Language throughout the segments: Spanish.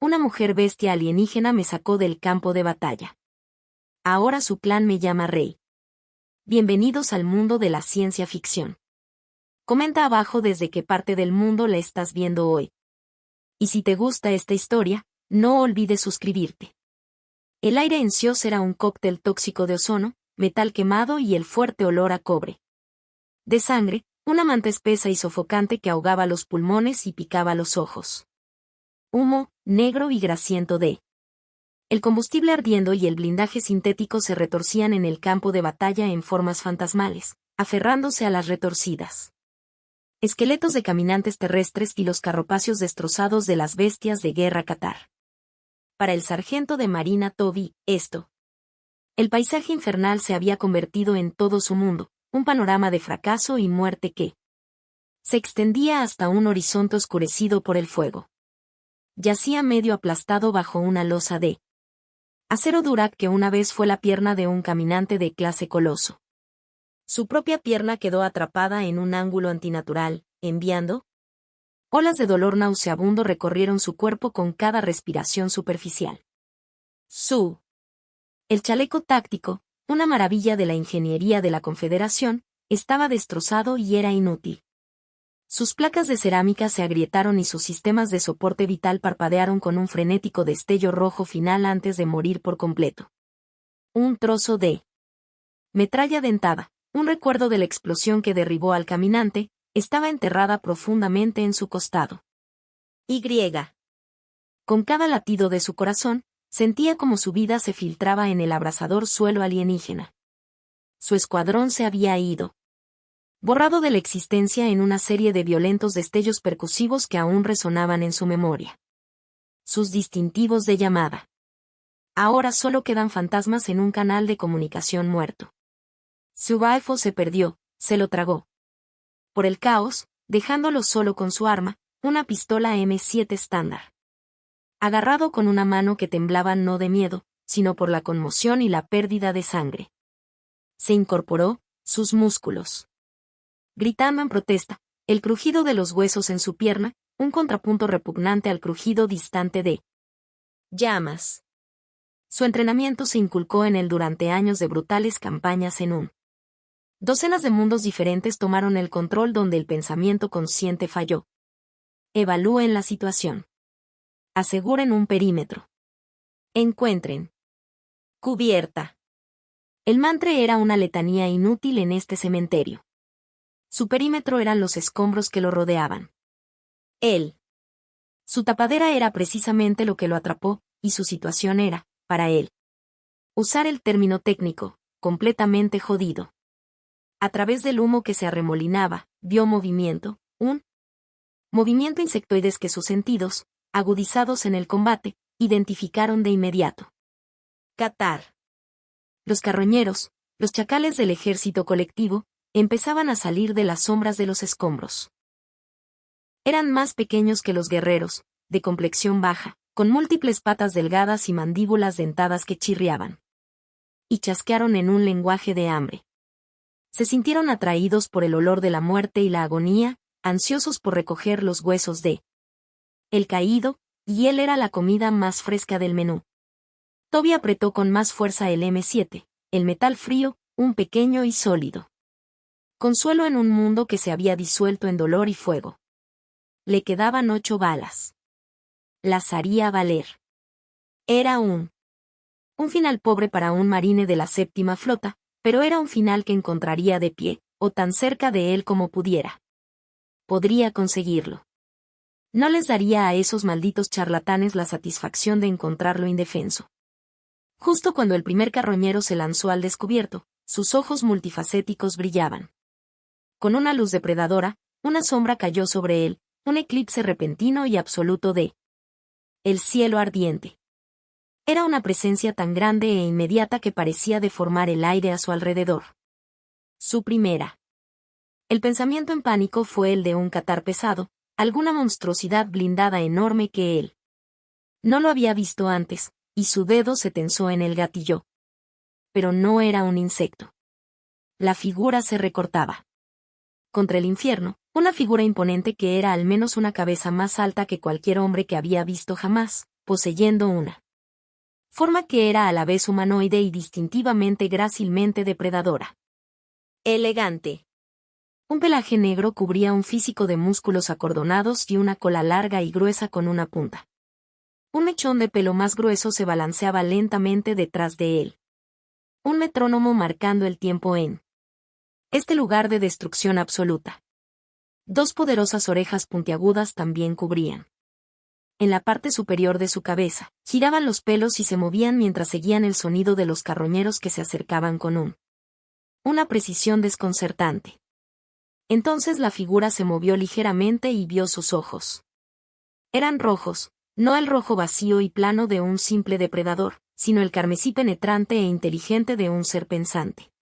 una mujer bestia alienígena me sacó del campo de batalla. Ahora su clan me llama rey. Bienvenidos al mundo de la ciencia ficción. Comenta abajo desde qué parte del mundo la estás viendo hoy. Y si te gusta esta historia, no olvides suscribirte. El aire en Sios era un cóctel tóxico de ozono, metal quemado y el fuerte olor a cobre. De sangre, una manta espesa y sofocante que ahogaba los pulmones y picaba los ojos. Humo, negro y grasiento de. El combustible ardiendo y el blindaje sintético se retorcían en el campo de batalla en formas fantasmales, aferrándose a las retorcidas esqueletos de caminantes terrestres y los carropacios destrozados de las bestias de guerra Qatar. Para el sargento de marina Toby, el paisaje infernal se había convertido en todo su mundo, un panorama de fracaso y muerte que se extendía hasta un horizonte oscurecido por el fuego. Yacía medio aplastado bajo una losa de acero Durak que una vez fue la pierna de un caminante de clase coloso. Su propia pierna quedó atrapada en un ángulo antinatural, enviando olas de dolor nauseabundo recorrieron su cuerpo con cada respiración superficial. El chaleco táctico, una maravilla de la ingeniería de la Confederación, estaba destrozado y era inútil. Sus placas de cerámica se agrietaron y sus sistemas de soporte vital parpadearon con un frenético destello rojo final antes de morir por completo. Un trozo de metralla dentada, un recuerdo de la explosión que derribó al caminante, estaba enterrada profundamente en su costado. Con cada latido de su corazón, sentía como su vida se filtraba en el abrasador suelo alienígena. Su escuadrón se había ido. Borrado de la existencia en una serie de violentos destellos percusivos que aún resonaban en su memoria. Sus distintivos de llamada. Ahora solo quedan fantasmas en un canal de comunicación muerto. Su rifle se perdió, se lo tragó. Por el caos, dejándolo solo con su arma, una pistola M7 estándar. Agarrado con una mano que temblaba no de miedo, sino por la conmoción y la pérdida de sangre. Se incorporó, sus músculos. Gritando en protesta, el crujido de los huesos en su pierna, un contrapunto repugnante al crujido distante de llamas. Su entrenamiento se inculcó en él durante años de brutales campañas en un. Docenas de mundos diferentes tomaron el control donde el pensamiento consciente falló. Evalúen la situación. Aseguren un perímetro. Encuentren. Cubierta. El mantra era una letanía inútil en este cementerio. Su perímetro eran los escombros que lo rodeaban. Su tapadera era precisamente lo que lo atrapó, y su situación era, para él. Usar el término técnico, completamente jodido. A través del humo que se arremolinaba, vio movimiento, un movimiento insectoides que sus sentidos, agudizados en el combate, identificaron de inmediato. Qatar. Los carroñeros, los chacales del ejército colectivo, empezaban a salir de las sombras de los escombros. Eran más pequeños que los guerreros, de complexión baja, con múltiples patas delgadas y mandíbulas dentadas que chirriaban. Y chasquearon en un lenguaje de hambre. Se sintieron atraídos por el olor de la muerte y la agonía, ansiosos por recoger los huesos de el caído, y él era la comida más fresca del menú. Toby apretó con más fuerza el M7, el metal frío, un pequeño y sólido. Consuelo en un mundo que se había disuelto en dolor y fuego. Le quedaban 8 balas. Las haría valer. Era un final pobre para un marine de la séptima flota, pero era un final que encontraría de pie, o tan cerca de él como pudiera. Podría conseguirlo. No les daría a esos malditos charlatanes la satisfacción de encontrarlo indefenso. Justo cuando el primer carroñero se lanzó al descubierto, sus ojos multifacéticos brillaban. Con una luz depredadora, una sombra cayó sobre él, un eclipse repentino y absoluto de el cielo ardiente. Era una presencia tan grande e inmediata que parecía deformar el aire a su alrededor. Su primera. El pensamiento en pánico fue el de un Qatar pesado, alguna monstruosidad blindada enorme que él no lo había visto antes, y su dedo se tensó en el gatillo. Pero no era un insecto. La figura se recortaba. Contra el infierno, una figura imponente que era al menos una cabeza más alta que cualquier hombre que había visto jamás, poseyendo una forma que era a la vez humanoide y distintivamente grácilmente depredadora. Elegante. Un pelaje negro cubría un físico de músculos acordonados y una cola larga y gruesa con una punta. Un mechón de pelo más grueso se balanceaba lentamente detrás de él. Un metrónomo marcando el tiempo en este lugar de destrucción absoluta. Dos poderosas orejas puntiagudas también cubrían. En la parte superior de su cabeza, giraban los pelos y se movían mientras seguían el sonido de los carroñeros que se acercaban con una precisión desconcertante. Entonces la figura se movió ligeramente y vio sus ojos. Eran rojos, no el rojo vacío y plano de un simple depredador, sino el carmesí penetrante e inteligente de un ser pensante.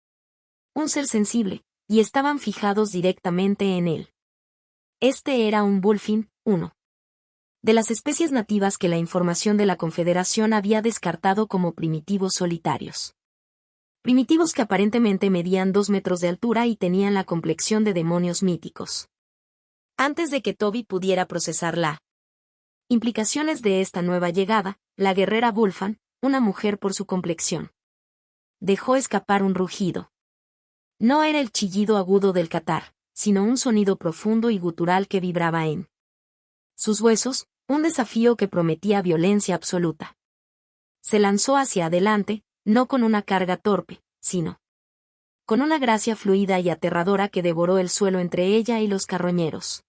Un ser sensible, y estaban fijados directamente en él. Este era un bullfin, uno de las especies nativas que la información de la Confederación había descartado como primitivos solitarios. Primitivos que aparentemente medían 2 metros de altura y tenían la complexión de demonios míticos. Antes de que Toby pudiera procesar las implicaciones de esta nueva llegada, la guerrera Bulfan, una mujer por su complexión, dejó escapar un rugido. No era el chillido agudo del catar, sino un sonido profundo y gutural que vibraba en sus huesos, un desafío que prometía violencia absoluta. Se lanzó hacia adelante, no con una carga torpe, sino con una gracia fluida y aterradora que devoró el suelo entre ella y los carroñeros.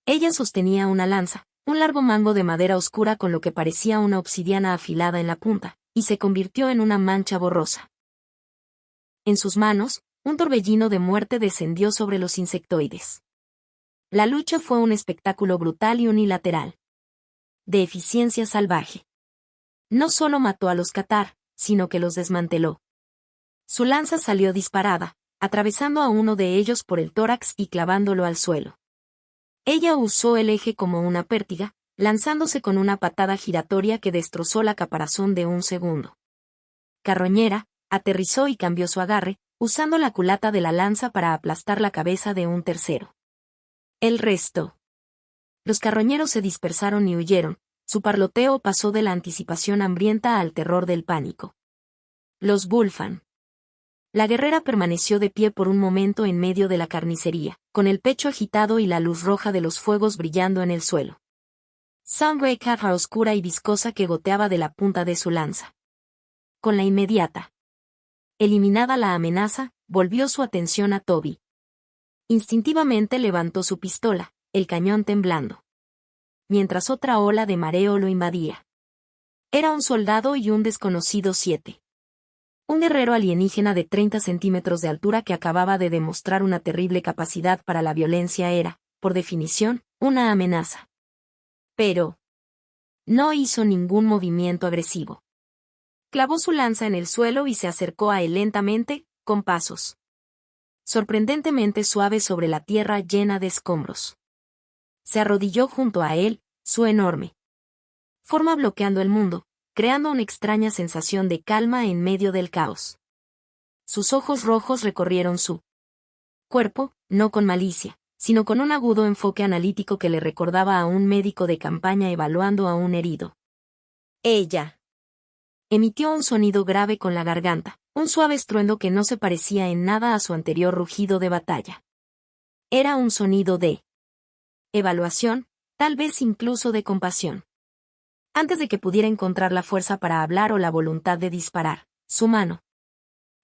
Ella sostenía una lanza, un largo mango de madera oscura con lo que parecía una obsidiana afilada en la punta, y se convirtió en una mancha borrosa. En sus manos, un torbellino de muerte descendió sobre los insectoides. La lucha fue un espectáculo brutal y unilateral. De eficiencia salvaje. No solo mató a los catar, sino que los desmanteló. Su lanza salió disparada, atravesando a uno de ellos por el tórax y clavándolo al suelo. Ella usó el eje como una pértiga, lanzándose con una patada giratoria que destrozó la caparazón de un segundo. Carroñera, aterrizó y cambió su agarre, usando la culata de la lanza para aplastar la cabeza de un tercero. El resto. Los carroñeros se dispersaron y huyeron, su parloteo pasó de la anticipación hambrienta al terror del pánico. Los Bulfan. La guerrera permaneció de pie por un momento en medio de la carnicería, con el pecho agitado y la luz roja de los fuegos brillando en el suelo. Sangre caja oscura y viscosa que goteaba de la punta de su lanza. Con la inmediata. Eliminada la amenaza, volvió su atención a Toby. Instintivamente levantó su pistola, el cañón temblando. Mientras otra ola de mareo lo invadía. Era un soldado y un desconocido 7. Un guerrero alienígena de 30 centímetros de altura que acababa de demostrar una terrible capacidad para la violencia era, por definición, una amenaza. Pero no hizo ningún movimiento agresivo. Clavó su lanza en el suelo y se acercó a él lentamente, con pasos sorprendentemente suaves sobre la tierra llena de escombros. Se arrodilló junto a él, su enorme forma bloqueando el mundo, creando una extraña sensación de calma en medio del caos. Sus ojos rojos recorrieron su cuerpo, no con malicia, sino con un agudo enfoque analítico que le recordaba a un médico de campaña evaluando a un herido. Ella emitió un sonido grave con la garganta, un suave estruendo que no se parecía en nada a su anterior rugido de batalla. Era un sonido de evaluación, tal vez incluso de compasión. Antes de que pudiera encontrar la fuerza para hablar o la voluntad de disparar, su mano,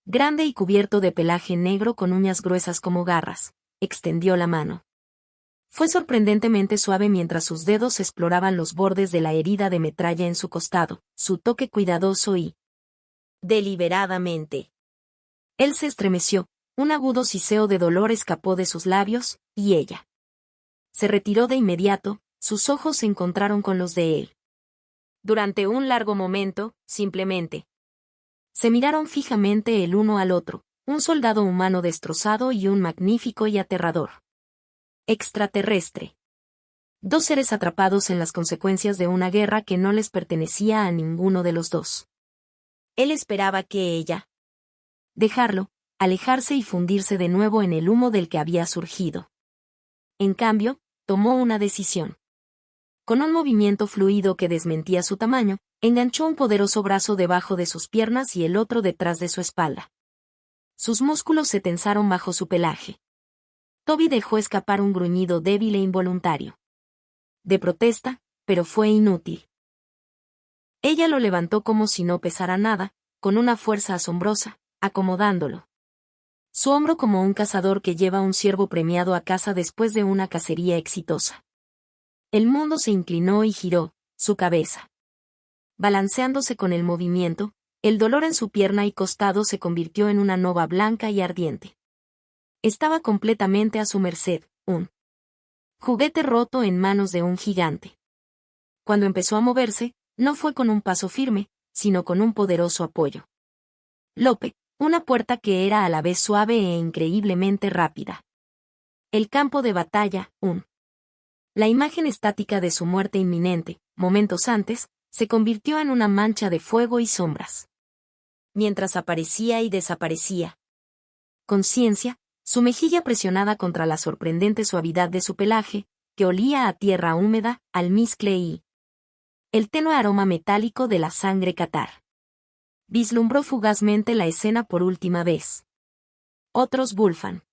grande y cubierto de pelaje negro con uñas gruesas como garras, extendió la mano. Fue sorprendentemente suave mientras sus dedos exploraban los bordes de la herida de metralla en su costado, su toque cuidadoso y deliberadamente. Él se estremeció, un agudo siseo de dolor escapó de sus labios, y ella se retiró de inmediato, sus ojos se encontraron con los de él. Durante un largo momento, simplemente se miraron fijamente el uno al otro, un soldado humano destrozado y un magnífico y aterrador extraterrestre. Dos seres atrapados en las consecuencias de una guerra que no les pertenecía a ninguno de los dos. Él esperaba que ella dejarlo, alejarse y fundirse de nuevo en el humo del que había surgido. En cambio, tomó una decisión. Con un movimiento fluido que desmentía su tamaño, enganchó un poderoso brazo debajo de sus piernas y el otro detrás de su espalda. Sus músculos se tensaron bajo su pelaje. Toby dejó escapar un gruñido débil e involuntario. De protesta, pero fue inútil. Ella lo levantó como si no pesara nada, con una fuerza asombrosa, acomodándolo. Su hombro como un cazador que lleva un ciervo premiado a casa después de una cacería exitosa. El mundo se inclinó y giró, su cabeza. Balanceándose con el movimiento, el dolor en su pierna y costado se convirtió en una nova blanca y ardiente. Estaba completamente a su merced, un juguete roto en manos de un gigante. Cuando empezó a moverse, no fue con un paso firme, sino con un poderoso apoyo. Lope, una puerta que era a la vez suave e increíblemente rápida. El campo de batalla, La imagen estática de su muerte inminente, momentos antes, se convirtió en una mancha de fuego y sombras. Mientras aparecía y desaparecía. Conciencia, su mejilla presionada contra la sorprendente suavidad de su pelaje, que olía a tierra húmeda, almizcle y el tenue aroma metálico de la sangre catar. Vislumbró fugazmente la escena por última vez. Otros Vulfan.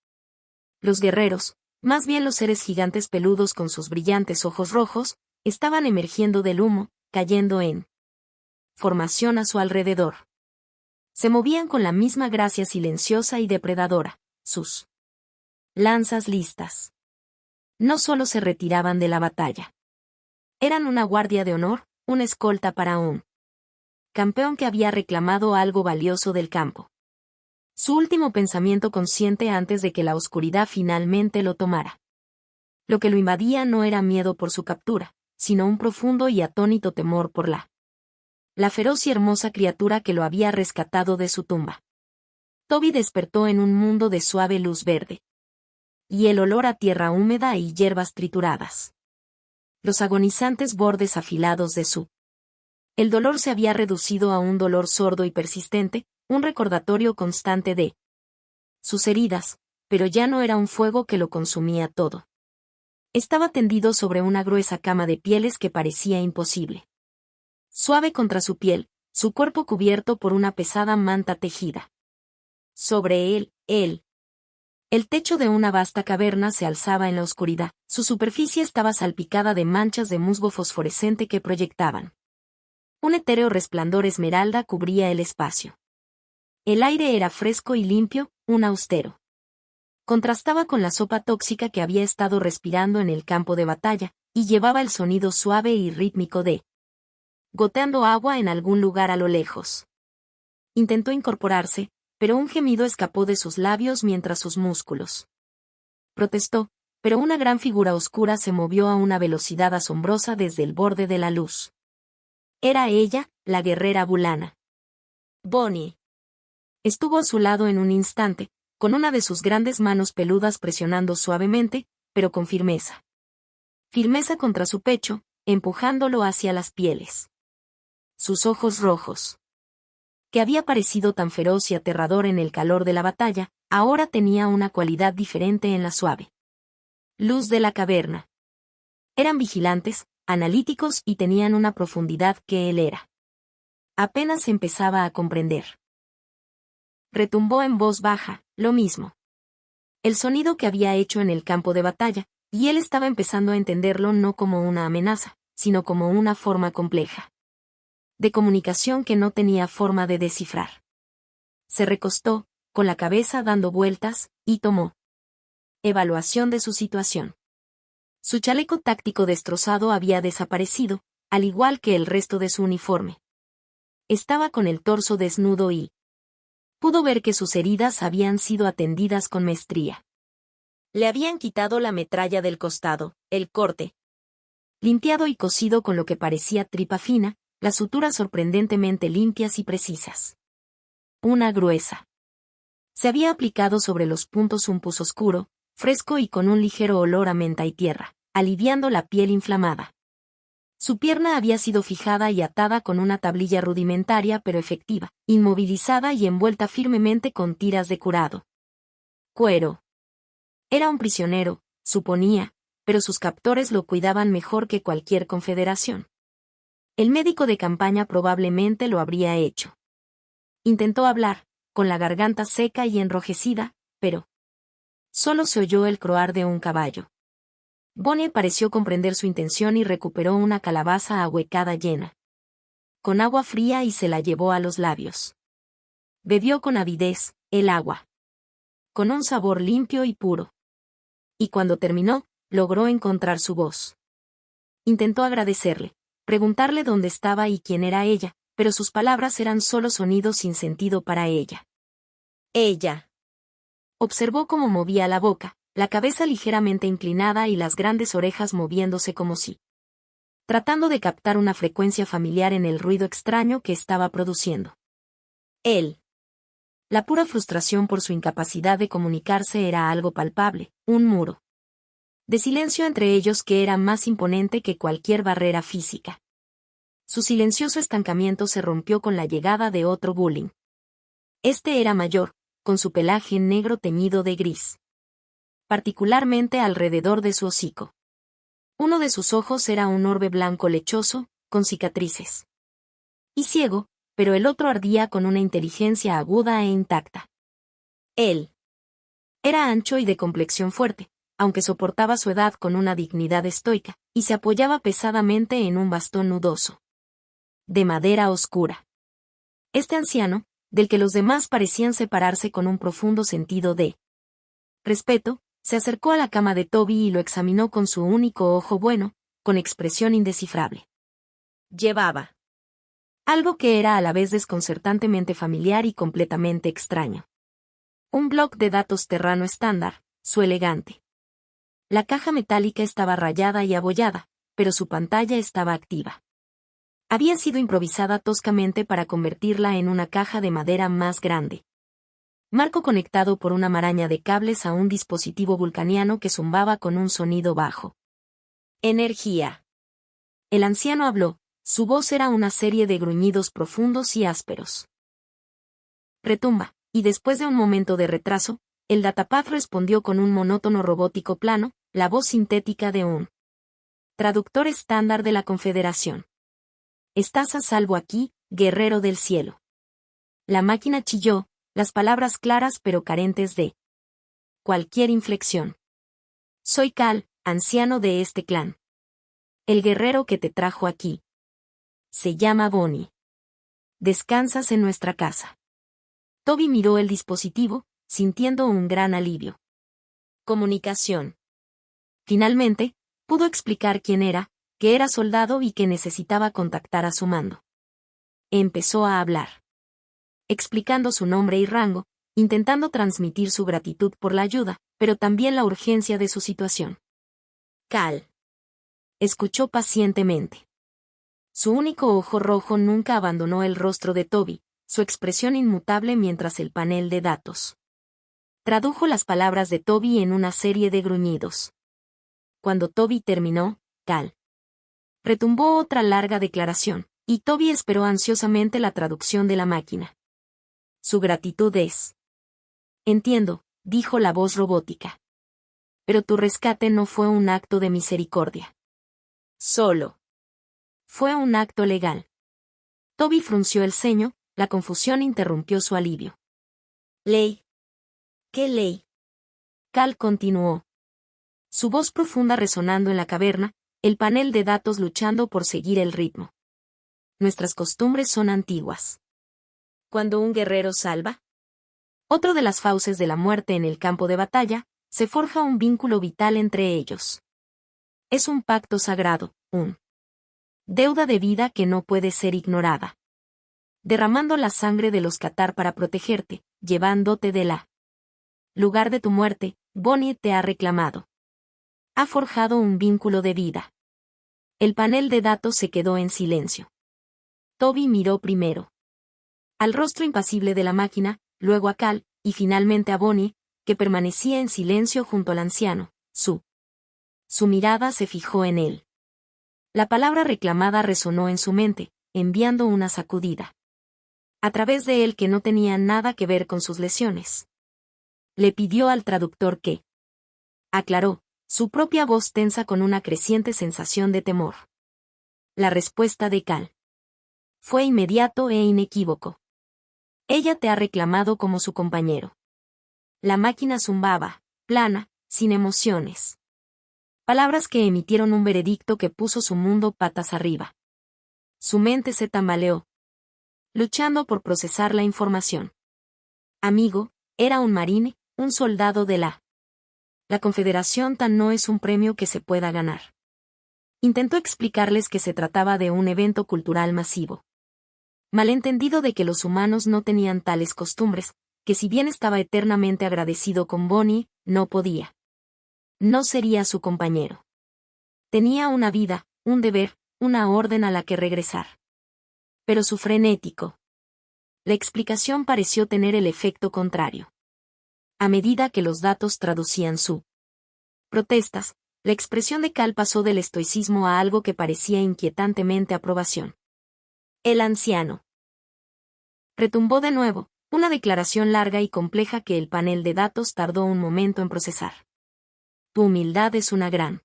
Los guerreros, más bien los seres gigantes peludos con sus brillantes ojos rojos, estaban emergiendo del humo, cayendo en formación a su alrededor. Se movían con la misma gracia silenciosa y depredadora, sus lanzas listas. No solo se retiraban de la batalla. Eran una guardia de honor, una escolta para un campeón que había reclamado algo valioso del campo. Su último pensamiento consciente antes de que la oscuridad finalmente lo tomara. Lo que lo invadía no era miedo por su captura, sino un profundo y atónito temor por la feroz y hermosa criatura que lo había rescatado de su tumba. Toby despertó en un mundo de suave luz verde. Y el olor a tierra húmeda y hierbas trituradas. Los agonizantes bordes afilados de su. El dolor se había reducido a un dolor sordo y persistente, un recordatorio constante de sus heridas, pero ya no era un fuego que lo consumía todo. Estaba tendido sobre una gruesa cama de pieles que parecía imposible. Suave contra su piel, su cuerpo cubierto por una pesada manta tejida. Sobre él, el techo de una vasta caverna se alzaba en la oscuridad, su superficie estaba salpicada de manchas de musgo fosforescente que proyectaban. Un etéreo resplandor esmeralda cubría el espacio. El aire era fresco y limpio, un austero. Contrastaba con la sopa tóxica que había estado respirando en el campo de batalla, y llevaba el sonido suave y rítmico de goteando agua en algún lugar a lo lejos. Intentó incorporarse, pero un gemido escapó de sus labios mientras sus músculos protestó, pero una gran figura oscura se movió a una velocidad asombrosa desde el borde de la luz. Era ella, la guerrera Bulana. Bonnie. Estuvo a su lado en un instante, con una de sus grandes manos peludas presionando suavemente, pero con firmeza. Firmeza contra su pecho, empujándolo hacia las pieles. Sus ojos rojos, que había parecido tan feroz y aterrador en el calor de la batalla, ahora tenía una cualidad diferente en la suave luz de la caverna. Eran vigilantes, analíticos y tenían una profundidad que él era. Apenas empezaba a comprender. Retumbó en voz baja, lo mismo. El sonido que había hecho en el campo de batalla, y él estaba empezando a entenderlo no como una amenaza, sino como una forma compleja de comunicación que no tenía forma de descifrar. Se recostó, con la cabeza dando vueltas, y tomó evaluación de su situación. Su chaleco táctico destrozado había desaparecido, al igual que el resto de su uniforme. Estaba con el torso desnudo y pudo ver que sus heridas habían sido atendidas con maestría. Le habían quitado la metralla del costado, el corte limpiado y cosido con lo que parecía tripa fina, las suturas sorprendentemente limpias y precisas. Una gruesa. Se había aplicado sobre los puntos un pus oscuro, fresco y con un ligero olor a menta y tierra, aliviando la piel inflamada. Su pierna había sido fijada y atada con una tablilla rudimentaria pero efectiva, inmovilizada y envuelta firmemente con tiras de curado. Cuero. Era un prisionero, suponía, pero sus captores lo cuidaban mejor que cualquier confederación. El médico de campaña probablemente lo habría hecho. Intentó hablar, con la garganta seca y enrojecida, pero solo se oyó el croar de un caballo. Bonnie pareció comprender su intención y recuperó una calabaza ahuecada llena con agua fría y se la llevó a los labios. Bebió con avidez el agua, con un sabor limpio y puro. Y cuando terminó, logró encontrar su voz. Intentó agradecerle, preguntarle dónde estaba y quién era ella, pero sus palabras eran solo sonidos sin sentido para ella. Ella observó cómo movía la boca, la cabeza ligeramente inclinada y las grandes orejas moviéndose como si tratando de captar una frecuencia familiar en el ruido extraño que estaba produciendo. Él. La pura frustración por su incapacidad de comunicarse era algo palpable, un muro de silencio entre ellos que era más imponente que cualquier barrera física. Su silencioso estancamiento se rompió con la llegada de otro bullying. Este era mayor, con su pelaje negro teñido de gris, particularmente alrededor de su hocico. Uno de sus ojos era un orbe blanco lechoso, con cicatrices. Y ciego, pero el otro ardía con una inteligencia aguda e intacta. Él era ancho y de complexión fuerte, aunque soportaba su edad con una dignidad estoica, y se apoyaba pesadamente en un bastón nudoso de madera oscura. Este anciano, del que los demás parecían separarse con un profundo sentido de respeto, se acercó a la cama de Toby y lo examinó con su único ojo bueno, con expresión indescifrable. Llevaba algo que era a la vez desconcertantemente familiar y completamente extraño. Un bloc de datos terrano estándar, su elegante. La caja metálica estaba rayada y abollada, pero su pantalla estaba activa. Había sido improvisada toscamente para convertirla en una caja de madera más grande. Marco conectado por una maraña de cables a un dispositivo vulcaniano que zumbaba con un sonido bajo. Energía. El anciano habló, su voz era una serie de gruñidos profundos y ásperos. Retumba, y después de un momento de retraso, el datapad respondió con un monótono robótico plano, la voz sintética de un traductor estándar de la Confederación. Estás a salvo aquí, guerrero del cielo. La máquina chilló, las palabras claras pero carentes de cualquier inflexión. Soy Cal, anciano de este clan. El guerrero que te trajo aquí. Se llama Bonnie. Descansas en nuestra casa. Toby miró el dispositivo, sintiendo un gran alivio. Comunicación. Finalmente, pudo explicar quién era, que era soldado y que necesitaba contactar a su mando. Empezó a hablar, explicando su nombre y rango, intentando transmitir su gratitud por la ayuda, pero también la urgencia de su situación. Cal escuchó pacientemente. Su único ojo rojo nunca abandonó el rostro de Toby, su expresión inmutable mientras el panel de datos tradujo las palabras de Toby en una serie de gruñidos. Cuando Toby terminó, Cal retumbó otra larga declaración, y Toby esperó ansiosamente la traducción de la máquina. Su gratitud es. Entiendo, dijo la voz robótica. Pero tu rescate no fue un acto de misericordia. Solo. Fue un acto legal. Toby frunció el ceño, la confusión interrumpió su alivio. Ley. ¿Qué ley? Cal continuó. Su voz profunda resonando en la caverna, el panel de datos luchando por seguir el ritmo. Nuestras costumbres son antiguas. Cuando un guerrero salva otro de las fauces de la muerte en el campo de batalla, se forja un vínculo vital entre ellos. Es un pacto sagrado, un deuda de vida que no puede ser ignorada. Derramando la sangre de los Catar para protegerte, llevándote de la lugar de tu muerte, Bonnie te ha reclamado. Ha forjado un vínculo de vida. El panel de datos se quedó en silencio. Toby miró primero al rostro impasible de la máquina, luego a Cal, y finalmente a Bonnie, que permanecía en silencio junto al anciano. Su mirada se fijó en él. La palabra reclamada resonó en su mente, enviando una sacudida a través de él que no tenía nada que ver con sus lesiones. Le pidió al traductor que aclaró, Su propia voz tensa con una creciente sensación de temor. La respuesta de Cal fue inmediato e inequívoco. Ella te ha reclamado como su compañero. La máquina zumbaba, plana, sin emociones. Palabras que emitieron un veredicto que puso su mundo patas arriba. Su mente se tambaleó, luchando por procesar la información. Amigo, era un marine, un soldado de la Confederación TAN no es un premio que se pueda ganar. Intentó explicarles que se trataba de un evento cultural masivo. Malentendido de que los humanos no tenían tales costumbres, que si bien estaba eternamente agradecido con Bonnie, no podía. No sería su compañero. Tenía una vida, un deber, una orden a la que regresar. Pero su frenético. La explicación pareció tener el efecto contrario. A medida que los datos traducían su protestas, la expresión de Cal pasó del estoicismo a algo que parecía inquietantemente aprobación. El anciano retumbó de nuevo, una declaración larga y compleja que el panel de datos tardó un momento en procesar. Tu humildad es una gran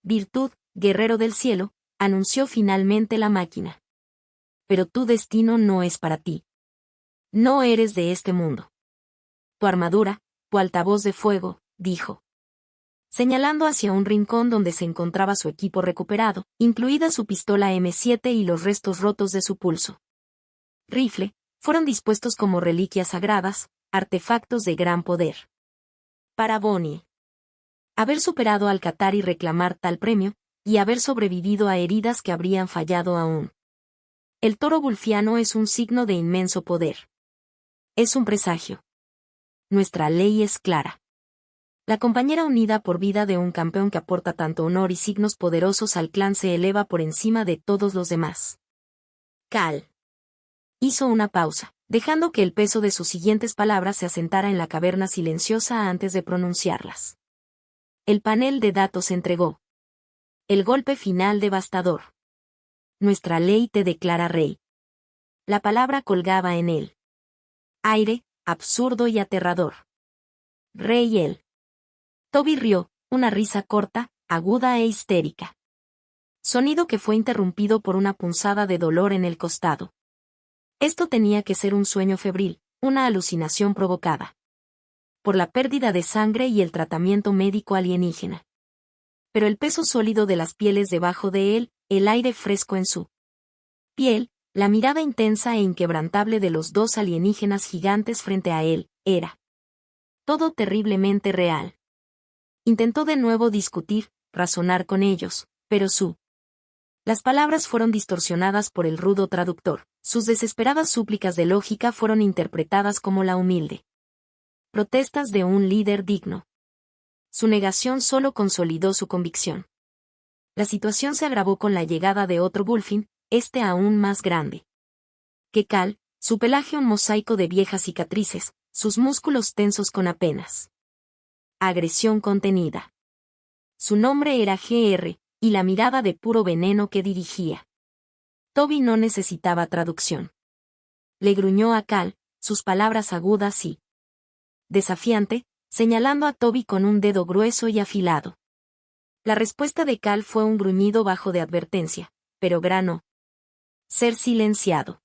virtud, guerrero del cielo, anunció finalmente la máquina. Pero tu destino no es para ti. No eres de este mundo. Tu armadura, tu altavoz de fuego, dijo, señalando hacia un rincón donde se encontraba su equipo recuperado, incluida su pistola M7 y los restos rotos de su pulso rifle, fueron dispuestos como reliquias sagradas, artefactos de gran poder. Para Bonnie, haber superado al Qatar y reclamar tal premio, y haber sobrevivido a heridas que habrían fallado aún. El toro bulfiano es un signo de inmenso poder. Es un presagio. Nuestra ley es clara. La compañera unida por vida de un campeón que aporta tanto honor y signos poderosos al clan se eleva por encima de todos los demás. Cal hizo una pausa, dejando que el peso de sus siguientes palabras se asentara en la caverna silenciosa antes de pronunciarlas. El panel de datos entregó el golpe final devastador. Nuestra ley te declara rey. La palabra colgaba en él. Aire, absurdo y aterrador. Rey él. Toby rió, una risa corta, aguda e histérica. Sonido que fue interrumpido por una punzada de dolor en el costado. Esto tenía que ser un sueño febril, una alucinación provocada por la pérdida de sangre y el tratamiento médico alienígena. Pero el peso sólido de las pieles debajo de él, el aire fresco en su piel, la mirada intensa e inquebrantable de los dos alienígenas gigantes frente a él, era todo terriblemente real. Intentó de nuevo discutir, razonar con ellos, pero las palabras fueron distorsionadas por el rudo traductor, sus desesperadas súplicas de lógica fueron interpretadas como la humilde protestas de un líder digno. Su negación solo consolidó su convicción. La situación se agravó con la llegada de otro Bulfin, este aún más grande que Cal, su pelaje un mosaico de viejas cicatrices, sus músculos tensos con apenas agresión contenida. Su nombre era GR, y la mirada de puro veneno que dirigía. Toby no necesitaba traducción. Le gruñó a Cal, sus palabras agudas y desafiante, señalando a Toby con un dedo grueso y afilado. La respuesta de Cal fue un gruñido bajo de advertencia, pero grano ser silenciado.